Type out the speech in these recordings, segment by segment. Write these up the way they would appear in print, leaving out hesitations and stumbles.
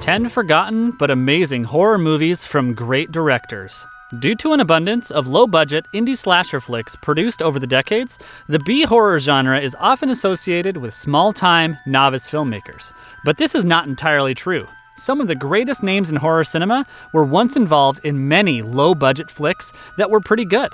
10 forgotten but amazing horror movies from great directors. Due to an abundance of low-budget indie slasher flicks produced over the decades, the B-horror genre is often associated with small-time, novice filmmakers. But this is not entirely true. Some of the greatest names in horror cinema were once involved in many low-budget flicks that were pretty good.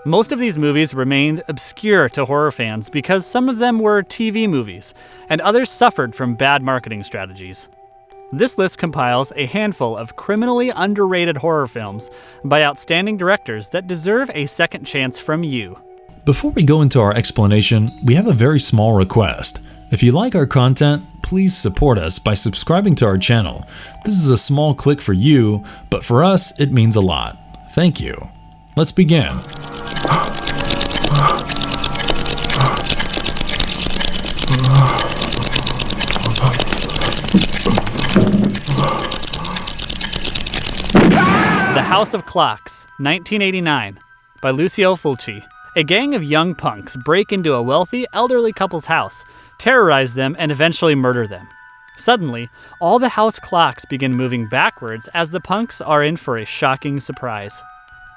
Most of these movies remained obscure to horror fans because some of them were TV movies, and others suffered from bad marketing strategies. This list compiles a handful of criminally underrated horror films by outstanding directors that deserve a second chance from you. Before we go into our explanation, we have a very small request. If you like our content, please support us by subscribing to our channel. This is a small click for you, but for us, it means a lot. Thank you. Let's begin. The House of Clocks, 1989, by Lucio Fulci. A gang of young punks break into a wealthy, elderly couple's house, terrorize them, and eventually murder them. Suddenly, all the house clocks begin moving backwards as the punks are in for a shocking surprise.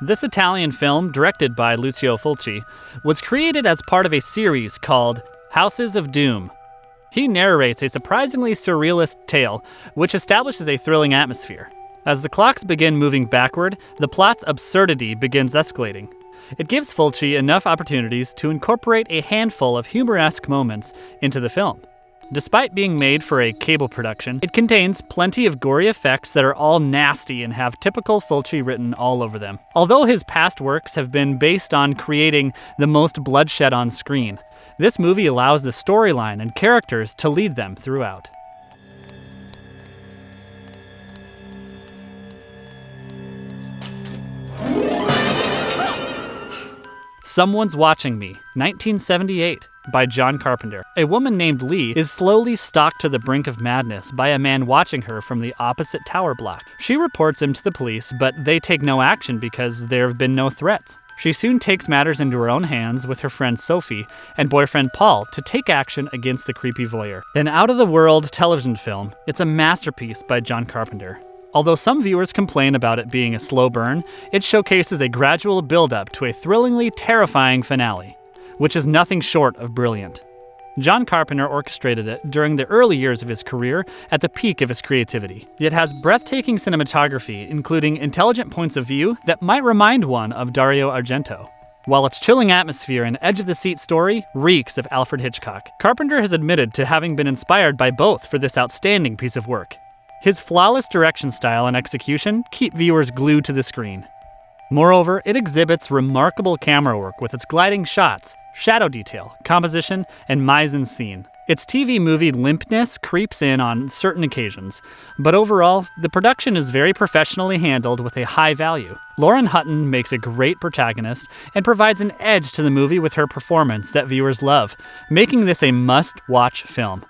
This Italian film, directed by Lucio Fulci, was created as part of a series called Houses of Doom. He narrates a surprisingly surrealist tale, which establishes a thrilling atmosphere. As the clocks begin moving backward, the plot's absurdity begins escalating. It gives Fulci enough opportunities to incorporate a handful of humoresque moments into the film. Despite being made for a cable production, it contains plenty of gory effects that are all nasty and have typical Fulci written all over them. Although his past works have been based on creating the most bloodshed on screen, this movie allows the storyline and characters to lead them throughout. Someone's Watching Me, 1978, by John Carpenter. A woman named Lee is slowly stalked to the brink of madness by a man watching her from the opposite tower block. She reports him to the police, but they take no action because there have been no threats. She soon takes matters into her own hands with her friend Sophie and boyfriend Paul to take action against the creepy voyeur. An out-of-the-world television film, it's a masterpiece by John Carpenter. Although some viewers complain about it being a slow burn, it showcases a gradual build-up to a thrillingly terrifying finale, which is nothing short of brilliant. John Carpenter orchestrated it during the early years of his career at the peak of his creativity. It has breathtaking cinematography, including intelligent points of view that might remind one of Dario Argento, while its chilling atmosphere and edge-of-the-seat story reeks of Alfred Hitchcock. Carpenter has admitted to having been inspired by both for this outstanding piece of work. His flawless direction style and execution keep viewers glued to the screen. Moreover, it exhibits remarkable camera work with its gliding shots, shadow detail, composition, and mise-en-scene. Its TV movie limpness creeps in on certain occasions, but overall, the production is very professionally handled with a high value. Lauren Hutton makes a great protagonist and provides an edge to the movie with her performance that viewers love, making this a must-watch film.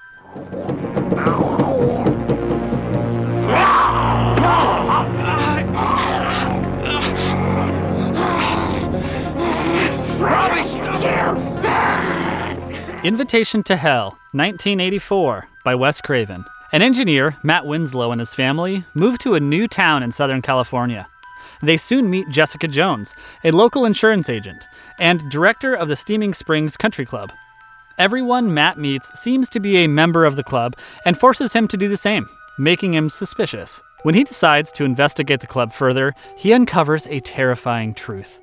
Invitation to Hell, 1984, by Wes Craven. An engineer, Matt Winslow, and his family move to a new town in Southern California. They soon meet Jessica Jones, a local insurance agent, and director of the Steaming Springs Country Club. Everyone Matt meets seems to be a member of the club and forces him to do the same, making him suspicious. When he decides to investigate the club further, he uncovers a terrifying truth.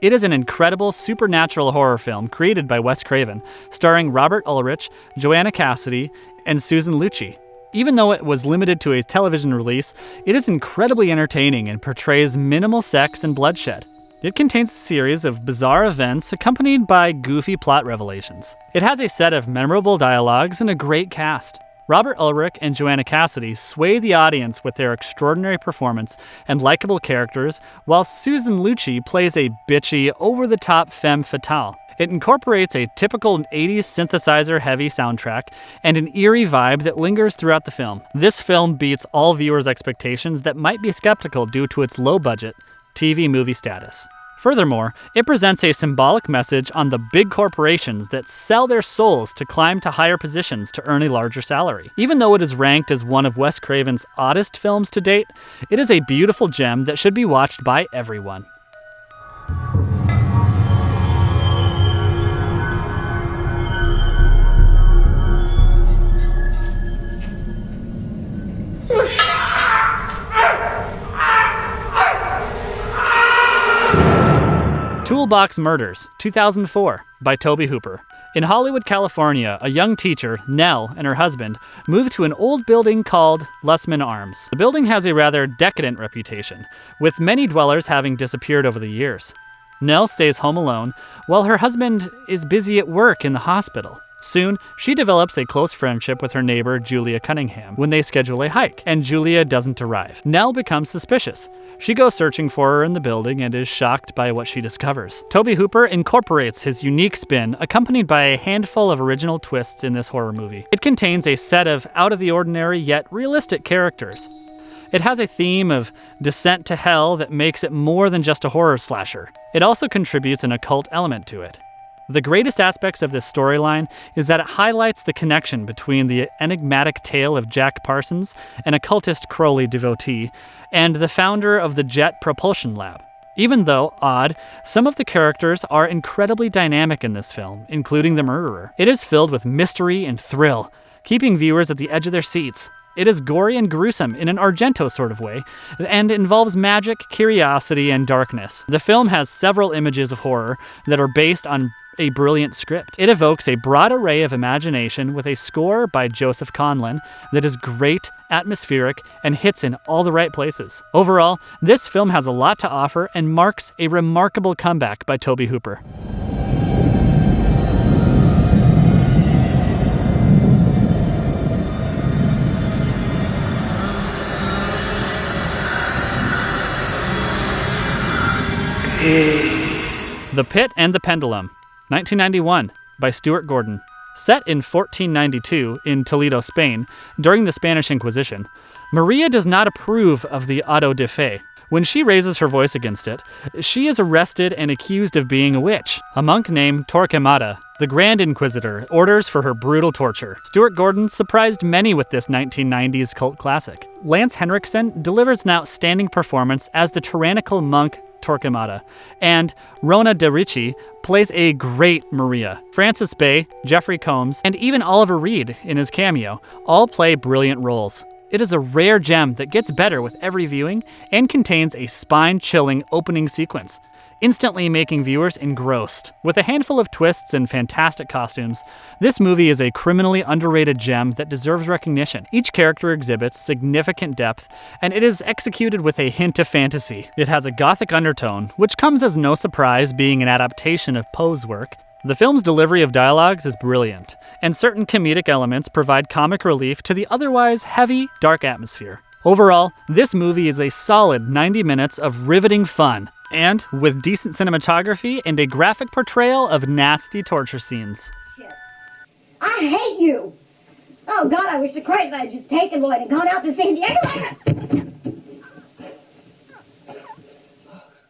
It is an incredible supernatural horror film created by Wes Craven, starring Robert Ulrich, Joanna Cassidy, and Susan Lucci. Even though it was limited to a television release, it is incredibly entertaining and portrays minimal sex and bloodshed. It contains a series of bizarre events accompanied by goofy plot revelations. It has a set of memorable dialogues and a great cast. Robert Ulrich and Joanna Cassidy sway the audience with their extraordinary performance and likable characters, while Susan Lucci plays a bitchy, over-the-top femme fatale. It incorporates a typical 80s synthesizer-heavy soundtrack and an eerie vibe that lingers throughout the film. This film beats all viewers' expectations that might be skeptical due to its low-budget TV movie status. Furthermore, it presents a symbolic message on the big corporations that sell their souls to climb to higher positions to earn a larger salary. Even though it is ranked as one of Wes Craven's oddest films to date, it is a beautiful gem that should be watched by everyone. Toolbox Murders, 2004, by Tobe Hooper. In Hollywood, California, a young teacher, Nell, and her husband moved to an old building called Lussman Arms. The building has a rather decadent reputation, with many dwellers having disappeared over the years. Nell stays home alone, while her husband is busy at work in the hospital. Soon, she develops a close friendship with her neighbor, Julia Cunningham, when they schedule a hike, and Julia doesn't arrive. Nell becomes suspicious. She goes searching for her in the building and is shocked by what she discovers. Tobe Hooper incorporates his unique spin, accompanied by a handful of original twists in this horror movie. It contains a set of out-of-the-ordinary yet realistic characters. It has a theme of descent to hell that makes it more than just a horror slasher. It also contributes an occult element to it. The greatest aspects of this storyline is that it highlights the connection between the enigmatic tale of Jack Parsons, an occultist Crowley devotee, and the founder of the Jet Propulsion Lab. Even though odd, some of the characters are incredibly dynamic in this film, including the murderer. It is filled with mystery and thrill, keeping viewers at the edge of their seats. It is gory and gruesome in an Argento sort of way, and involves magic, curiosity, and darkness. The film has several images of horror that are based on a brilliant script. It evokes a broad array of imagination with a score by Joseph Conlon that is great, atmospheric, and hits in all the right places. Overall, this film has a lot to offer and marks a remarkable comeback by Tobe Hooper. The Pit and the Pendulum, 1991, by Stuart Gordon. Set in 1492 in Toledo, Spain, during the Spanish Inquisition, Maria does not approve of the auto de fe. When she raises her voice against it, she is arrested and accused of being a witch. A monk named Torquemada, the Grand Inquisitor, orders for her brutal torture. Stuart Gordon surprised many with this 1990s cult classic. Lance Henriksen delivers an outstanding performance as the tyrannical monk Torquemada, and Rona de Ricci plays a great Maria. Francis Bay, Jeffrey Combs, and even Oliver Reed in his cameo all play brilliant roles. It is a rare gem that gets better with every viewing and contains a spine-chilling opening sequence, instantly making viewers engrossed. With a handful of twists and fantastic costumes, this movie is a criminally underrated gem that deserves recognition. Each character exhibits significant depth, and it is executed with a hint of fantasy. It has a gothic undertone, which comes as no surprise being an adaptation of Poe's work. The film's delivery of dialogues is brilliant, and certain comedic elements provide comic relief to the otherwise heavy, dark atmosphere. Overall, this movie is a solid 90 minutes of riveting fun, and with decent cinematography and a graphic portrayal of nasty torture scenes. I hate you! Oh God, I wish to Christ I had just taken Lloyd and gone out to San Diego.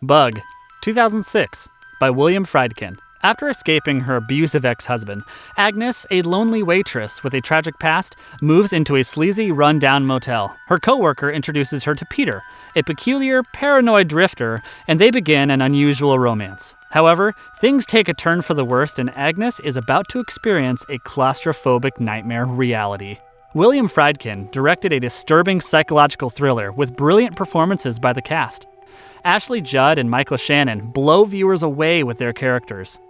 Bug, 2006, by William Friedkin. After escaping her abusive ex-husband, Agnes, a lonely waitress with a tragic past, moves into a sleazy, run-down motel. Her co-worker introduces her to Peter, a peculiar, paranoid drifter, and they begin an unusual romance. However, things take a turn for the worst, and Agnes is about to experience a claustrophobic nightmare reality. William Friedkin directed a disturbing psychological thriller with brilliant performances by the cast. Ashley Judd and Michael Shannon blow viewers away with their characters.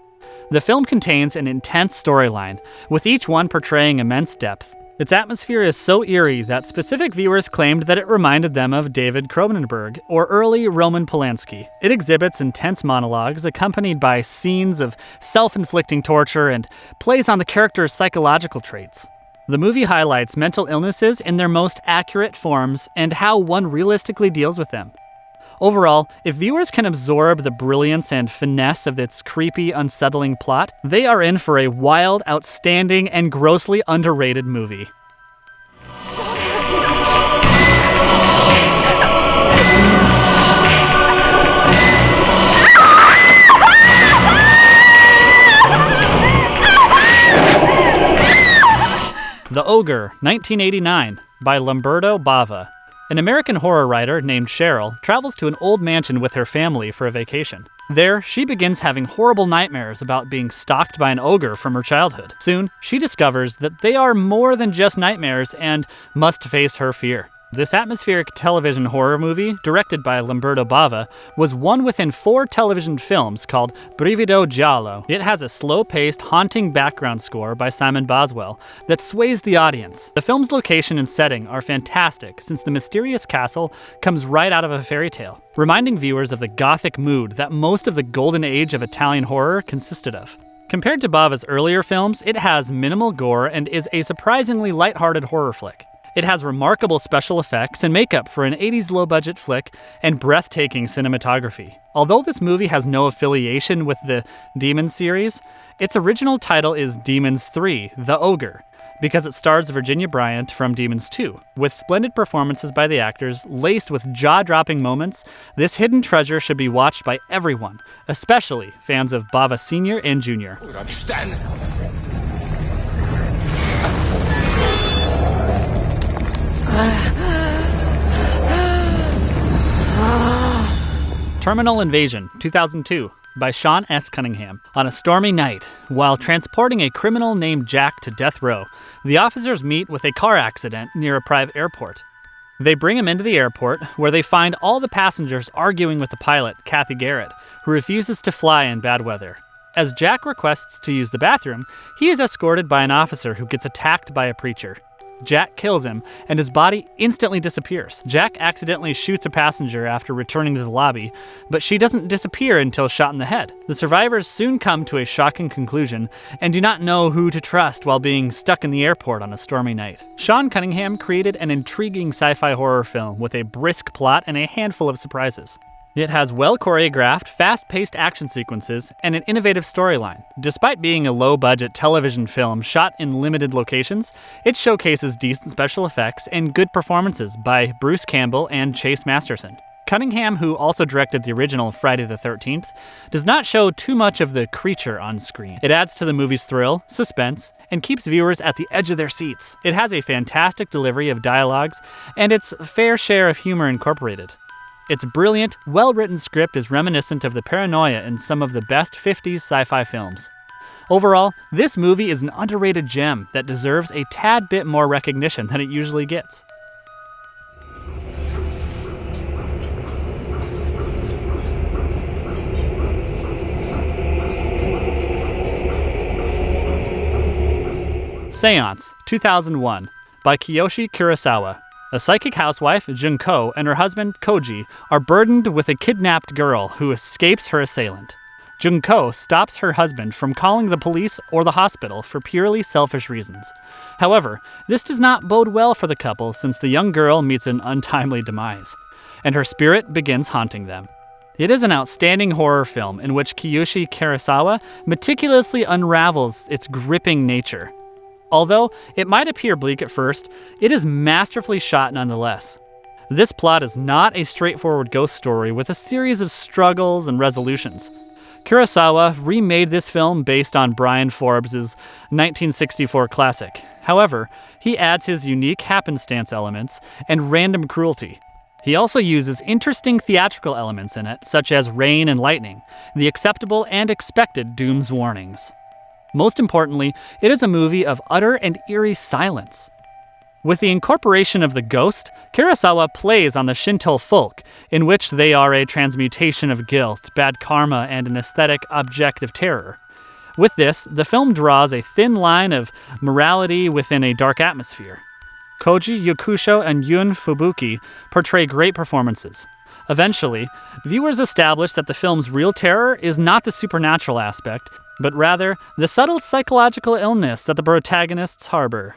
The film contains an intense storyline, with each one portraying immense depth. Its atmosphere is so eerie that specific viewers claimed that it reminded them of David Cronenberg or early Roman Polanski. It exhibits intense monologues accompanied by scenes of self-inflicting torture and plays on the characters' psychological traits. The movie highlights mental illnesses in their most accurate forms and how one realistically deals with them. Overall, if viewers can absorb the brilliance and finesse of its creepy, unsettling plot, they are in for a wild, outstanding, and grossly underrated movie. The Ogre, 1989, by Lamberto Bava. An American horror writer named Cheryl travels to an old mansion with her family for a vacation. There, she begins having horrible nightmares about being stalked by an ogre from her childhood. Soon, she discovers that they are more than just nightmares and must face her fear. This atmospheric television horror movie, directed by Lamberto Bava, was one within 4 television films called Brivido Giallo. It has a slow-paced, haunting background score by Simon Boswell that sways the audience. The film's location and setting are fantastic, since the mysterious castle comes right out of a fairy tale, reminding viewers of the gothic mood that most of the golden age of Italian horror consisted of. Compared to Bava's earlier films, it has minimal gore and is a surprisingly lighthearted horror flick. It has remarkable special effects and makeup for an 80s low-budget flick and breathtaking cinematography. Although this movie has no affiliation with the Demons series, its original title is Demons 3: The Ogre, because it stars Virginia Bryant from Demons 2. With splendid performances by the actors, laced with jaw-dropping moments, this hidden treasure should be watched by everyone, especially fans of Bava Sr. and Jr. Terminal Invasion, 2002, by Sean S. Cunningham. On a stormy night, while transporting a criminal named Jack to death row, the officers meet with a car accident near a private airport. They bring him into the airport, where they find all the passengers arguing with the pilot, Kathy Garrett, who refuses to fly in bad weather. As Jack requests to use the bathroom, he is escorted by an officer who gets attacked by a preacher. Jack kills him, and his body instantly disappears. Jack accidentally shoots a passenger after returning to the lobby, but she doesn't disappear until shot in the head. The survivors soon come to a shocking conclusion and do not know who to trust while being stuck in the airport on a stormy night. Sean Cunningham created an intriguing sci-fi horror film with a brisk plot and a handful of surprises. It has well-choreographed, fast-paced action sequences and an innovative storyline. Despite being a low-budget television film shot in limited locations, it showcases decent special effects and good performances by Bruce Campbell and Chase Masterson. Cunningham, who also directed the original Friday the 13th, does not show too much of the creature on screen. It adds to the movie's thrill, suspense, and keeps viewers at the edge of their seats. It has a fantastic delivery of dialogues and its fair share of humor incorporated. Its brilliant, well-written script is reminiscent of the paranoia in some of the best 50s sci-fi films. Overall, this movie is an underrated gem that deserves a tad bit more recognition than it usually gets. Séance, 2001, by Kiyoshi Kurosawa. A psychic housewife, Junko, and her husband, Koji, are burdened with a kidnapped girl who escapes her assailant. Junko stops her husband from calling the police or the hospital for purely selfish reasons. However, this does not bode well for the couple since the young girl meets an untimely demise, and her spirit begins haunting them. It is an outstanding horror film in which Kiyoshi Kurosawa meticulously unravels its gripping nature. Although it might appear bleak at first, it is masterfully shot nonetheless. This plot is not a straightforward ghost story with a series of struggles and resolutions. Kurosawa remade this film based on Brian Forbes' 1964 classic. However, he adds his unique happenstance elements and random cruelty. He also uses interesting theatrical elements in it, such as rain and lightning, the acceptable and expected doom's warnings. Most importantly, it is a movie of utter and eerie silence. With the incorporation of the ghost, Kurosawa plays on the Shinto folk, in which they are a transmutation of guilt, bad karma, and an aesthetic objective terror. With this, the film draws a thin line of morality within a dark atmosphere. Koji Yakusho and Yun Fubuki portray great performances. Eventually, viewers establish that the film's real terror is not the supernatural aspect, but rather the subtle psychological illness that the protagonists harbor.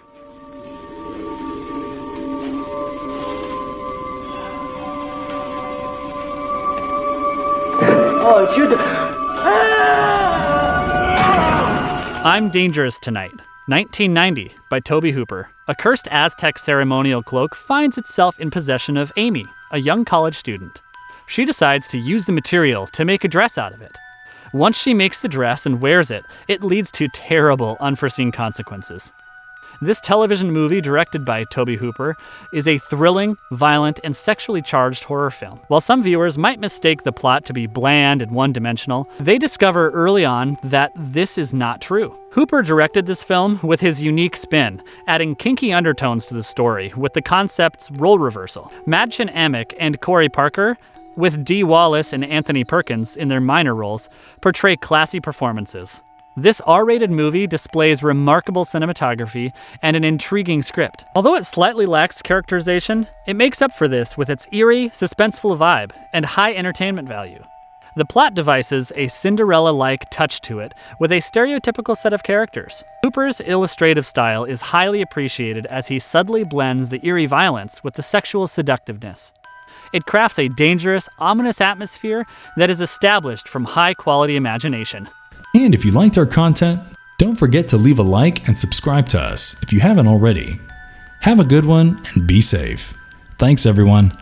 Oh, it's you. I'm Dangerous Tonight, 1990, by Tobe Hooper. A cursed Aztec ceremonial cloak finds itself in possession of Amy, a young college student. She decides to use the material to make a dress out of it. Once she makes the dress and wears it, it leads to terrible, unforeseen consequences. This television movie, directed by Tobe Hooper, is a thrilling, violent, and sexually charged horror film. While some viewers might mistake the plot to be bland and one-dimensional, they discover early on that this is not true. Hooper directed this film with his unique spin, adding kinky undertones to the story with the concept's role reversal. Madchen Amick and Corey Parker, with Dee Wallace and Anthony Perkins in their minor roles, portray classy performances. This R-rated movie displays remarkable cinematography and an intriguing script. Although it slightly lacks characterization, it makes up for this with its eerie, suspenseful vibe and high entertainment value. The plot devises a Cinderella-like touch to it with a stereotypical set of characters. Hooper's illustrative style is highly appreciated as he subtly blends the eerie violence with the sexual seductiveness. It crafts a dangerous, ominous atmosphere that is established from high-quality imagination. And if you liked our content, don't forget to leave a like and subscribe to us if you haven't already. Have a good one and be safe. Thanks, everyone.